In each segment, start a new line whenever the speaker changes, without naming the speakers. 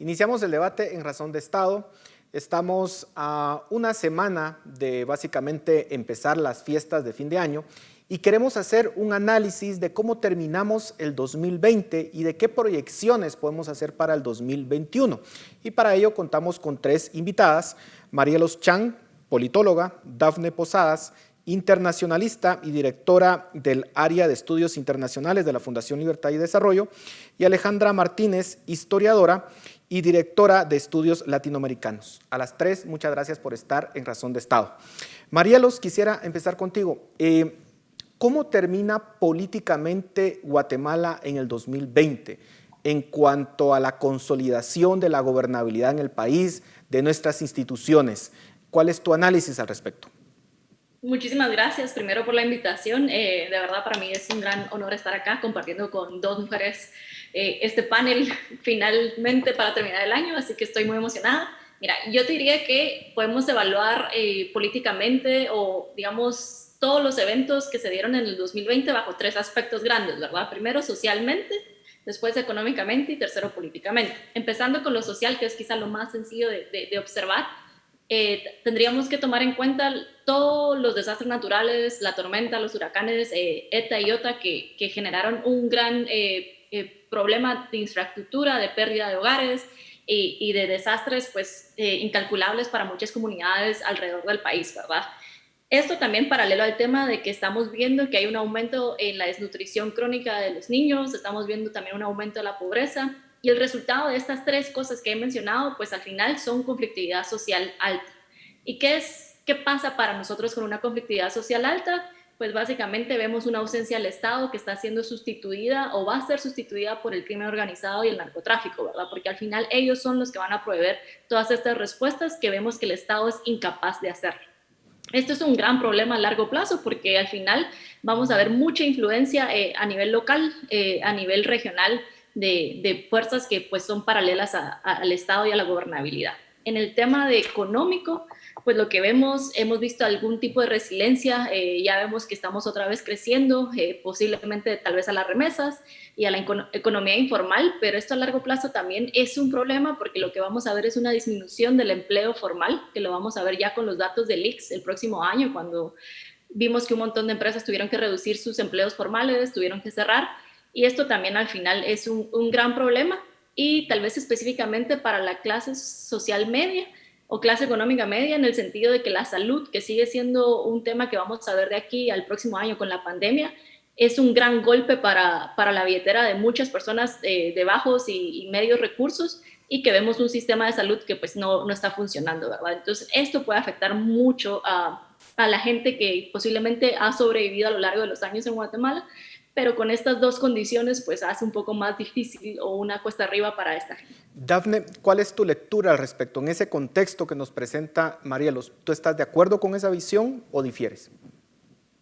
Iniciamos el debate en Razón de Estado. Estamos a una semana de básicamente empezar las fiestas de fin de año y queremos hacer un análisis de cómo terminamos el 2020 y de qué proyecciones podemos hacer para el 2021. Y para ello contamos con tres invitadas: Marielos Chang, politóloga; Dafne Posadas, internacionalista y directora del área de estudios internacionales de la Fundación Libertad y Desarrollo; y Alejandra Martínez, historiadora y directora de estudios latinoamericanos. A las tres, muchas gracias por estar en Razón de Estado. Marielos, quisiera empezar contigo. ¿Cómo termina políticamente Guatemala en el 2020 en cuanto a la consolidación de la gobernabilidad en el país, de nuestras instituciones? ¿Cuál es tu análisis al respecto?
Muchísimas gracias primero por la invitación. De verdad para mí es un gran honor estar acá compartiendo con dos mujeres este panel finalmente para terminar el año, así que estoy muy emocionada. Mira, yo te diría que podemos evaluar políticamente o digamos todos los eventos que se dieron en el 2020 bajo tres aspectos grandes, ¿verdad? Primero socialmente, después económicamente y tercero políticamente. Empezando con lo social, que es quizá lo más sencillo de observar. Tendríamos que tomar en cuenta todos los desastres naturales, la tormenta, los huracanes, ETA y IOTA, que generaron un gran problema de infraestructura, de pérdida de hogares y de desastres pues, incalculables para muchas comunidades alrededor del país, ¿verdad? Esto también paralelo al tema de que estamos viendo que hay un aumento en la desnutrición crónica de los niños, estamos viendo también un aumento de la pobreza, y el resultado de estas tres cosas que he mencionado, pues al final son conflictividad social alta. ¿Y qué pasa para nosotros con una conflictividad social alta? Pues básicamente vemos una ausencia del Estado que está siendo sustituida o va a ser sustituida por el crimen organizado y el narcotráfico, ¿verdad? Porque al final ellos son los que van a proveer todas estas respuestas que vemos que el Estado es incapaz de hacer. Esto es un gran problema a largo plazo porque al final vamos a ver mucha influencia a nivel local, a nivel regional, de fuerzas que pues son paralelas al Estado y a la gobernabilidad. En el tema de económico, pues lo que vemos, hemos visto algún tipo de resiliencia, ya vemos que estamos otra vez creciendo, posiblemente tal vez a las remesas y a la economía informal, pero esto a largo plazo también es un problema porque lo que vamos a ver es una disminución del empleo formal, que lo vamos a ver ya con los datos del ICS el próximo año, cuando vimos que un montón de empresas tuvieron que reducir sus empleos formales, tuvieron que cerrar, y esto también al final es un gran problema, y tal vez específicamente para la clase social media o clase económica media, en el sentido de que la salud, que sigue siendo un tema que vamos a ver de aquí al próximo año con la pandemia, es un gran golpe para la billetera de muchas personas de bajos y medios recursos, y que vemos un sistema de salud que pues no está funcionando, ¿verdad? Entonces esto puede afectar mucho a la gente que posiblemente ha sobrevivido a lo largo de los años en Guatemala, pero con estas dos condiciones pues hace un poco más difícil o una cuesta arriba para esta gente.
Dafne, ¿cuál es tu lectura al respecto? En ese contexto que nos presenta Marielos, ¿tú estás de acuerdo con esa visión o difieres?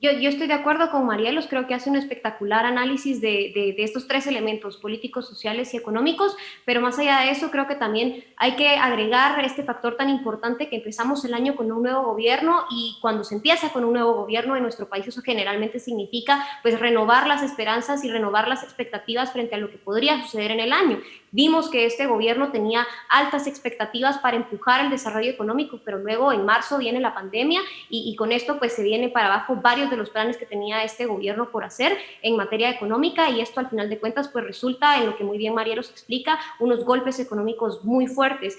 Yo estoy de acuerdo con Marielos, creo que hace un espectacular análisis de estos tres elementos, políticos, sociales y económicos, pero más allá de eso creo que también hay que agregar este factor tan importante que empezamos el año con un nuevo gobierno, y cuando se empieza con un nuevo gobierno en nuestro país eso generalmente significa pues renovar las esperanzas y renovar las expectativas frente a lo que podría suceder en el año. Vimos que este gobierno tenía altas expectativas para empujar el desarrollo económico, pero luego en marzo viene la pandemia y con esto pues se viene para abajo varios de los planes que tenía este gobierno por hacer en materia económica, y esto al final de cuentas pues resulta en lo que muy bien Marielos explica, unos golpes económicos muy fuertes,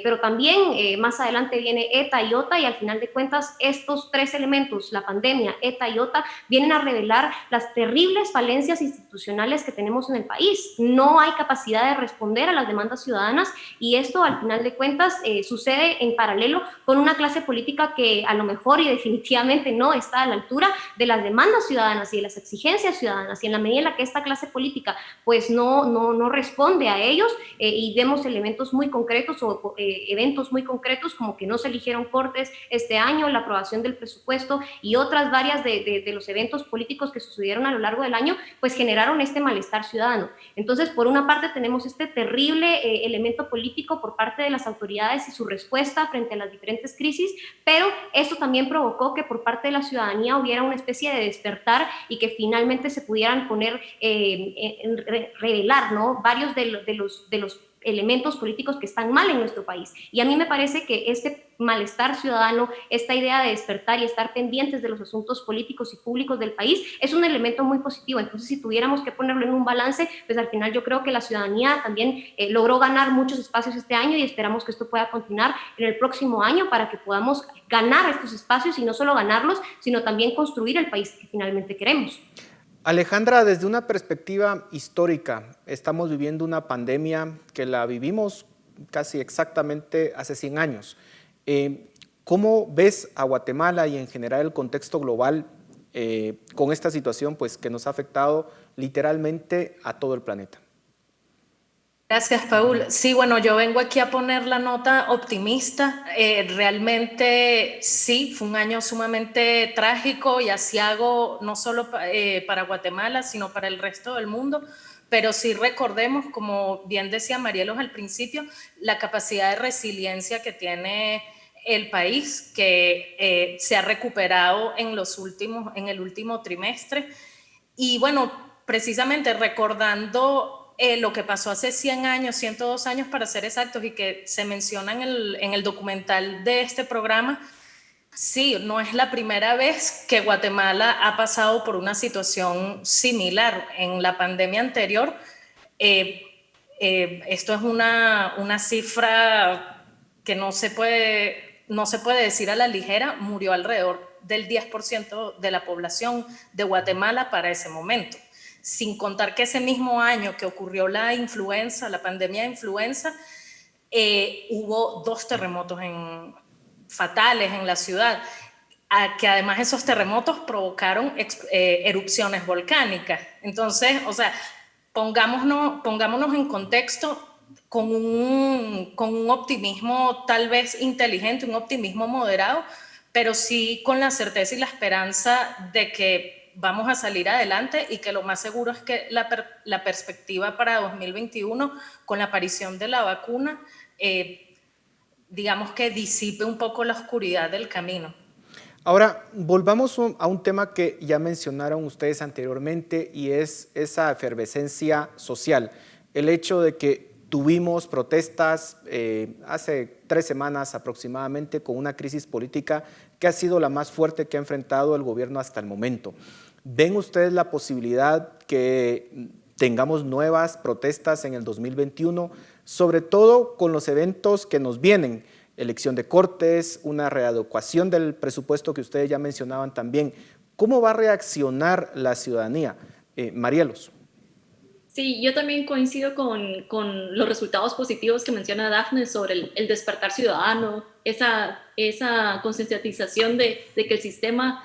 pero también más adelante viene ETA y IOTA, y al final de cuentas estos tres elementos, la pandemia, ETA y IOTA, vienen a revelar las terribles falencias institucionales que tenemos en el país. No hay capacidad de responder a las demandas ciudadanas, y esto al final de cuentas sucede en paralelo con una clase política que a lo mejor y definitivamente no está a la altura de las demandas ciudadanas y de las exigencias ciudadanas, y en la medida en la que esta clase política pues no responde a ellos, y vemos elementos muy concretos o eventos muy concretos como que no se eligieron cortes este año, la aprobación del presupuesto y otras varias de los eventos políticos que sucedieron a lo largo del año, pues generaron este malestar ciudadano. Entonces, por una parte tenemos este terrible elemento político por parte de las autoridades y su respuesta frente a las diferentes crisis, pero esto también provocó que por parte de la ciudadanía hubiera una especie de despertar y que finalmente se pudieran poner, revelar, ¿no?, varios de los elementos políticos que están mal en nuestro país. Y a mí me parece que este malestar ciudadano, esta idea de despertar y estar pendientes de los asuntos políticos y públicos del país es un elemento muy positivo. Entonces, si tuviéramos que ponerlo en un balance, pues al final yo creo que la ciudadanía también logró ganar muchos espacios este año y esperamos que esto pueda continuar en el próximo año para que podamos ganar estos espacios y no solo ganarlos, sino también construir el país que finalmente queremos.
Alejandra, desde una perspectiva histórica, estamos viviendo una pandemia que la vivimos casi exactamente hace 100 años. ¿Cómo ves a Guatemala y en general el contexto global con esta situación pues, que nos ha afectado literalmente a todo el planeta?
Gracias, Paul. Sí, bueno, yo vengo aquí a poner la nota optimista. Realmente sí, fue un año sumamente trágico y aciago, no solo para Guatemala, sino para el resto del mundo. Pero sí recordemos, como bien decía Marielos al principio, la capacidad de resiliencia que tiene el país, que se ha recuperado en el último trimestre. Y bueno, precisamente recordando lo que pasó hace 100 años, 102 años para ser exactos, y que se menciona en el documental de este programa, sí, no es la primera vez que Guatemala ha pasado por una situación similar. En la pandemia anterior, esto es una cifra que no se puede decir a la ligera, murió alrededor del 10% de la población de Guatemala para ese momento. Sin contar que ese mismo año que ocurrió la pandemia de influenza, hubo 2 terremotos fatales en la ciudad, que además esos terremotos provocaron erupciones volcánicas. Entonces, o sea, pongámonos en contexto con un optimismo tal vez inteligente, un optimismo moderado, pero sí con la certeza y la esperanza de que vamos a salir adelante y que lo más seguro es que la perspectiva para 2021, con la aparición de la vacuna, digamos que disipe un poco la oscuridad del camino.
Ahora, volvamos a un tema que ya mencionaron ustedes anteriormente y es esa efervescencia social. El hecho de que tuvimos protestas hace 3 semanas aproximadamente con una crisis política que ha sido la más fuerte que ha enfrentado el gobierno hasta el momento. ¿Ven ustedes la posibilidad que tengamos nuevas protestas en el 2021, sobre todo con los eventos que nos vienen? Elección de cortes, una readecuación del presupuesto que ustedes ya mencionaban también. ¿Cómo va a reaccionar la ciudadanía? Marielos.
Sí, yo también coincido con los resultados positivos que menciona Dafne sobre el despertar ciudadano, esa concientización de que el sistema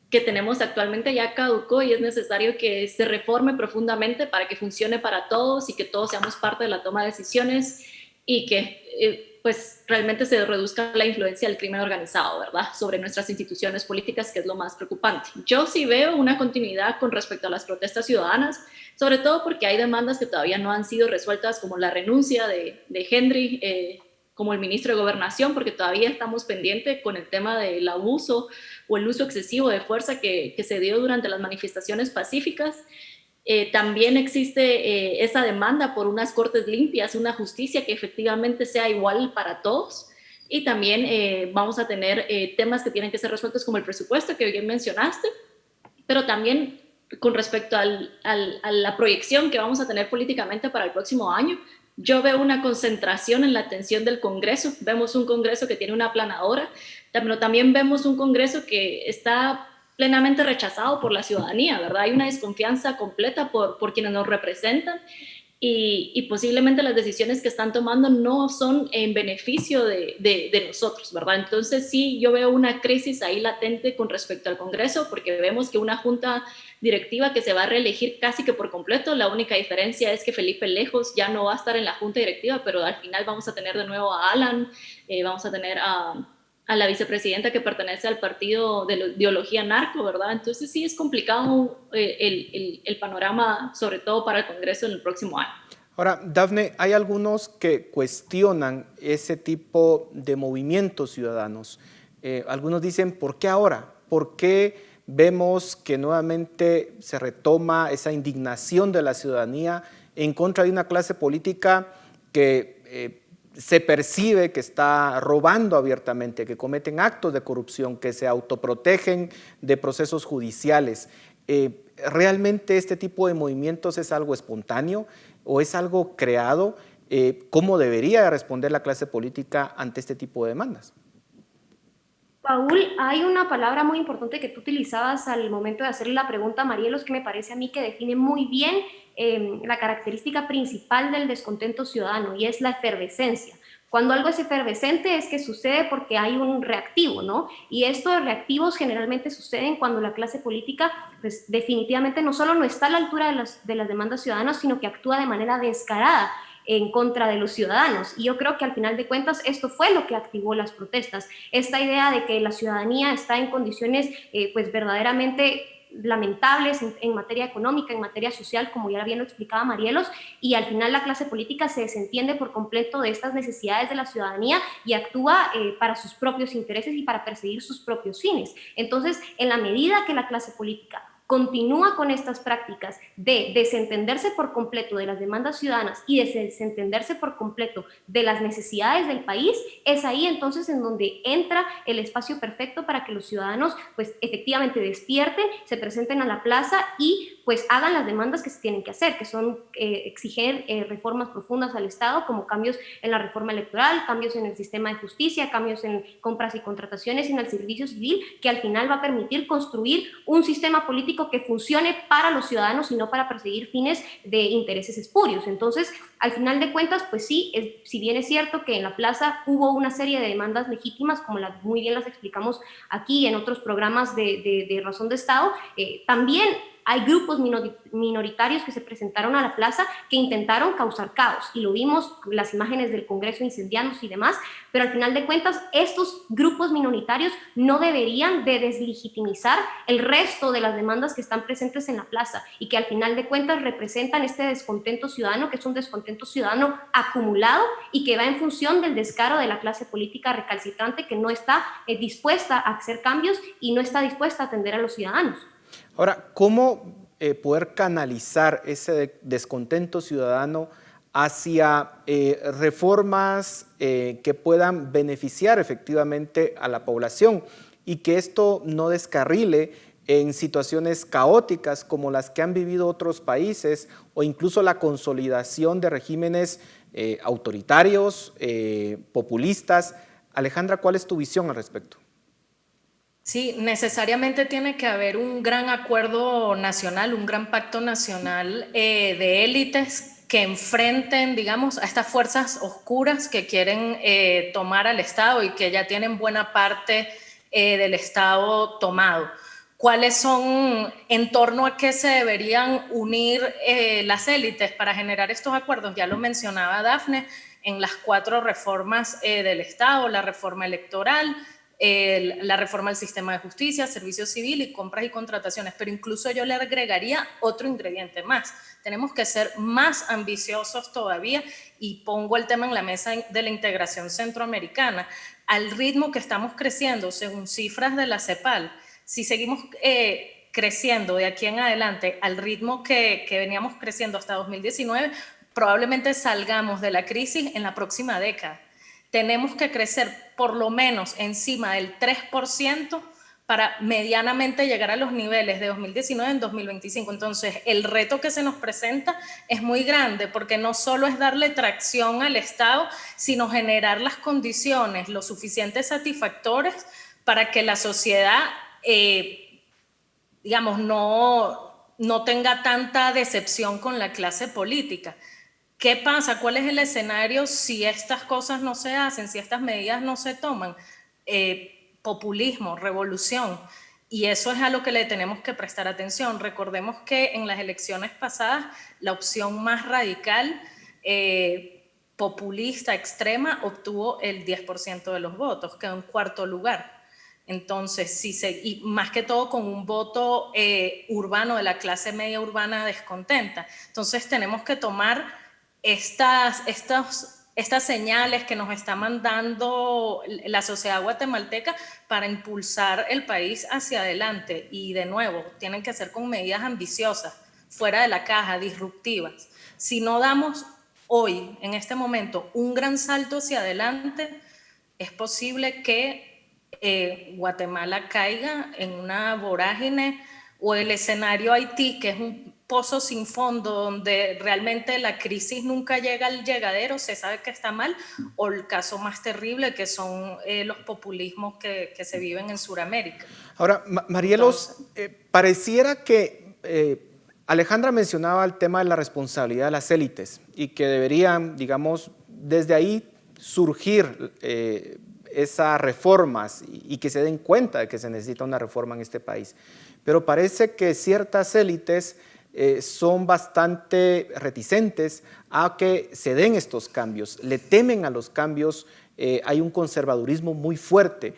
que tenemos actualmente ya caducó y es necesario que se reforme profundamente para que funcione para todos y que todos seamos parte de la toma de decisiones y que pues realmente se reduzca la influencia del crimen organizado, ¿verdad?, sobre nuestras instituciones políticas, que es lo más preocupante. Yo sí veo una continuidad con respecto a las protestas ciudadanas, sobre todo porque hay demandas que todavía no han sido resueltas, como la renuncia de Henry como el ministro de Gobernación, porque todavía estamos pendientes con el tema del abuso o el uso excesivo de fuerza que se dio durante las manifestaciones pacíficas. También existe esa demanda por unas cortes limpias, una justicia que efectivamente sea igual para todos. Y también vamos a tener temas que tienen que ser resueltos como el presupuesto, que bien mencionaste, pero también con respecto a la proyección que vamos a tener políticamente para el próximo año. Yo veo una concentración en la atención del Congreso. Vemos un Congreso que tiene una aplanadora, pero también vemos un Congreso que está plenamente rechazado por la ciudadanía, ¿verdad? Hay una desconfianza completa por quienes nos representan y posiblemente las decisiones que están tomando no son en beneficio de nosotros, ¿verdad? Entonces sí, yo veo una crisis ahí latente con respecto al Congreso, porque vemos que una junta directiva que se va a reelegir casi que por completo. La única diferencia es que Felipe Lejos ya no va a estar en la junta directiva, pero al final vamos a tener de nuevo a Alan, vamos a tener a la vicepresidenta que pertenece al partido de ideología narco, ¿verdad? Entonces sí es complicado el panorama, sobre todo para el Congreso en el próximo año.
Ahora, Dafne, hay algunos que cuestionan ese tipo de movimientos ciudadanos. Algunos dicen, ¿por qué ahora? ¿Por qué vemos que nuevamente se retoma esa indignación de la ciudadanía en contra de una clase política que se percibe que está robando abiertamente, que cometen actos de corrupción, que se autoprotegen de procesos judiciales. ¿Realmente este tipo de movimientos es algo espontáneo o es algo creado? ¿Cómo debería responder la clase política ante este tipo de demandas?
Paul, hay una palabra muy importante que tú utilizabas al momento de hacerle la pregunta a Marielos que me parece a mí que define muy bien la característica principal del descontento ciudadano, y es la efervescencia. Cuando algo es efervescente es que sucede porque hay un reactivo, ¿no? Y estos reactivos generalmente suceden cuando la clase política, pues definitivamente no solo no está a la altura de las demandas ciudadanas, sino que actúa de manera descarada en contra de los ciudadanos. Y yo creo que al final de cuentas esto fue lo que activó las protestas. Esta idea de que la ciudadanía está en condiciones pues verdaderamente lamentables en materia económica, en materia social, como ya bien lo explicaba Marielos, y al final la clase política se desentiende por completo de estas necesidades de la ciudadanía y actúa para sus propios intereses y para perseguir sus propios fines. Entonces, en la medida que la clase política continúa con estas prácticas de desentenderse por completo de las demandas ciudadanas y de desentenderse por completo de las necesidades del país, es ahí entonces en donde entra el espacio perfecto para que los ciudadanos pues efectivamente despierten, se presenten a la plaza y pues hagan las demandas que se tienen que hacer, que son exigir reformas profundas al Estado, como cambios en la reforma electoral, cambios en el sistema de justicia, cambios en compras y contrataciones y en el servicio civil, que al final va a permitir construir un sistema político que funcione para los ciudadanos y no para perseguir fines de intereses espurios. Entonces, al final de cuentas, pues sí, si bien es cierto que en la plaza hubo una serie de demandas legítimas, como muy bien las explicamos aquí en otros programas de razón de Estado, también hay grupos minoritarios que se presentaron a la plaza que intentaron causar caos, y lo vimos, las imágenes del Congreso incendiándose y demás, pero al final de cuentas estos grupos minoritarios no deberían de deslegitimizar el resto de las demandas que están presentes en la plaza y que al final de cuentas representan este descontento ciudadano, que es un descontento ciudadano acumulado y que va en función del descaro de la clase política recalcitrante que no está dispuesta a hacer cambios y no está dispuesta a atender a los ciudadanos.
Ahora, ¿cómo poder canalizar ese descontento ciudadano hacia reformas que puedan beneficiar efectivamente a la población y que esto no descarrile en situaciones caóticas como las que han vivido otros países o incluso la consolidación de regímenes autoritarios, populistas? Alejandra, ¿cuál es tu visión al respecto?
Sí, necesariamente tiene que haber un gran acuerdo nacional, un gran pacto nacional de élites que enfrenten, digamos, a estas fuerzas oscuras que quieren tomar al Estado y que ya tienen buena parte del Estado tomado. ¿Cuáles son, en torno a qué se deberían unir las élites para generar estos acuerdos? Ya lo mencionaba Dafne, en las 4 reformas del Estado: la reforma electoral, la reforma del sistema de justicia, servicio civil y compras y contrataciones. Pero incluso yo le agregaría otro ingrediente más. Tenemos que ser más ambiciosos todavía, y pongo el tema en la mesa de la integración centroamericana. Al ritmo que estamos creciendo, según cifras de la CEPAL, si seguimos creciendo de aquí en adelante al ritmo que veníamos creciendo hasta 2019, probablemente salgamos de la crisis en la próxima década. Tenemos que crecer por lo menos encima del 3% para medianamente llegar a los niveles de 2019 en 2025. Entonces, el reto que se nos presenta es muy grande, porque no solo es darle tracción al Estado, sino generar las condiciones lo suficientes satisfactorias para que la sociedad, digamos, no tenga tanta decepción con la clase política. ¿Qué pasa? ¿Cuál es el escenario si estas cosas no se hacen, si estas medidas no se toman? Populismo, revolución. Y eso es a lo que le tenemos que prestar atención. Recordemos que en las elecciones pasadas la opción más radical, populista, extrema, obtuvo el 10% de los votos, quedó en 4º lugar. Entonces, y más que todo con un voto urbano, de la clase media urbana descontenta. Entonces tenemos que tomar estas señales que nos está mandando la sociedad guatemalteca para impulsar el país hacia adelante. Y de nuevo, tienen que ser con medidas ambiciosas, fuera de la caja, disruptivas. Si no damos hoy, en este momento, un gran salto hacia adelante, es posible que Guatemala caiga en una vorágine, o el escenario Haití, que es un pozo sin fondo, donde realmente la crisis nunca llega al llegadero, se sabe que está mal, o el caso más terrible, que son los populismos que se viven en Sudamérica.
Ahora, Marielos, pareciera que Alejandra mencionaba el tema de la responsabilidad de las élites y que deberían, digamos, desde ahí surgir esas reformas y que se den cuenta de que se necesita una reforma en este país. Pero parece que ciertas élites son bastante reticentes a que se den estos cambios, le temen a los cambios, hay un conservadurismo muy fuerte.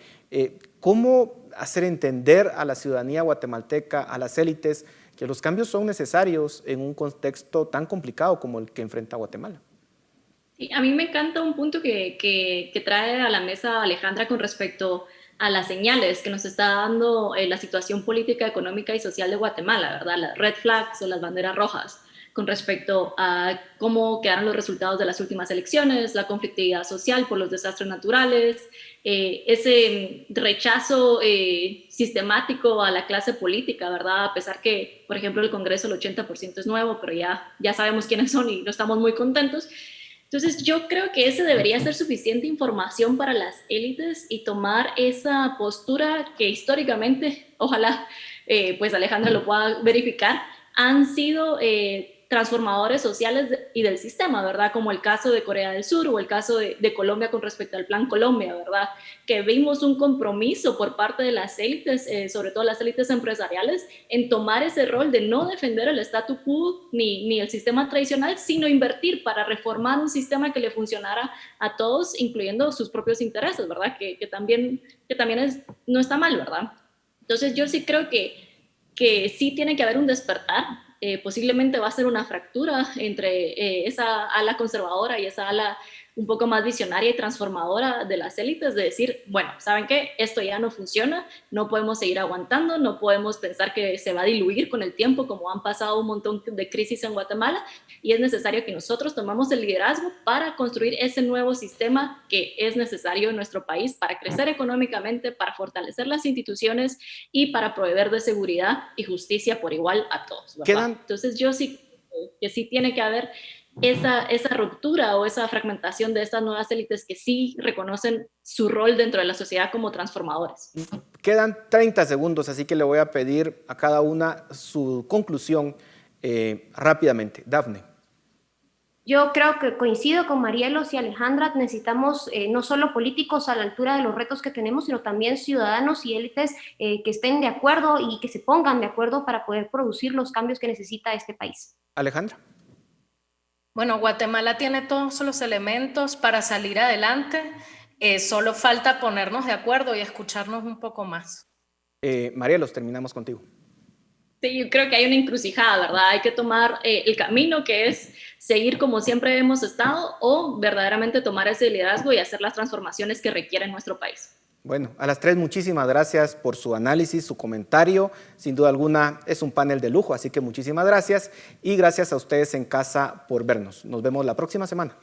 ¿Cómo hacer entender a la ciudadanía guatemalteca, a las élites, que los cambios son necesarios en un contexto tan complicado como el que enfrenta Guatemala?
Sí, a mí me encanta un punto que trae a la mesa Alejandra con respecto a las señales que nos está dando la situación política, económica y social de Guatemala, ¿verdad? Las red flags o las banderas rojas con respecto a cómo quedaron los resultados de las últimas elecciones, la conflictividad social por los desastres naturales, ese rechazo sistemático a la clase política, ¿verdad? A pesar que, por ejemplo, el Congreso el 80% es nuevo, pero ya sabemos quiénes son y no estamos muy contentos. Entonces yo creo que ese debería ser suficiente información para las élites y tomar esa postura que históricamente, ojalá pues Alejandra lo pueda verificar, han sido transformadores sociales y del sistema, ¿verdad? Como el caso de Corea del Sur o el caso de Colombia con respecto al Plan Colombia, ¿verdad? Que vimos un compromiso por parte de las élites, sobre todo las élites empresariales, en tomar ese rol de no defender el statu quo ni el sistema tradicional, sino invertir para reformar un sistema que le funcionara a todos, incluyendo sus propios intereses, ¿verdad? Que también no está mal, ¿verdad? Entonces yo sí creo que sí tiene que haber un despertar. Posiblemente va a ser una fractura entre esa ala conservadora y esa ala un poco más visionaria y transformadora de las élites, de decir, bueno, ¿saben qué? Esto ya no funciona, no podemos seguir aguantando, no podemos pensar que se va a diluir con el tiempo, como han pasado un montón de crisis en Guatemala, y es necesario que nosotros tomemos el liderazgo para construir ese nuevo sistema que es necesario en nuestro país para crecer económicamente, para fortalecer las instituciones y para proveer de seguridad y justicia por igual a todos, ¿verdad? Entonces yo sí que sí tiene que haber esa ruptura o esa fragmentación de estas nuevas élites que sí reconocen su rol dentro de la sociedad como transformadores.
Quedan 30 segundos, así que le voy a pedir a cada una su conclusión rápidamente. Dafne.
Yo creo que coincido con Marielos y Alejandra, necesitamos no solo políticos a la altura de los retos que tenemos, sino también ciudadanos y élites que estén de acuerdo y que se pongan de acuerdo para poder producir los cambios que necesita este país.
Alejandra.
Bueno, Guatemala tiene todos los elementos para salir adelante, solo falta ponernos de acuerdo y escucharnos un poco más.
Marielos, terminamos contigo.
Sí, yo creo que hay una encrucijada, ¿verdad? Hay que tomar el camino que es seguir como siempre hemos estado o verdaderamente tomar ese liderazgo y hacer las transformaciones que requiere nuestro país.
Bueno, a las tres muchísimas gracias por su análisis, su comentario. Sin duda alguna es un panel de lujo, así que muchísimas gracias y gracias a ustedes en casa por vernos. Nos vemos la próxima semana.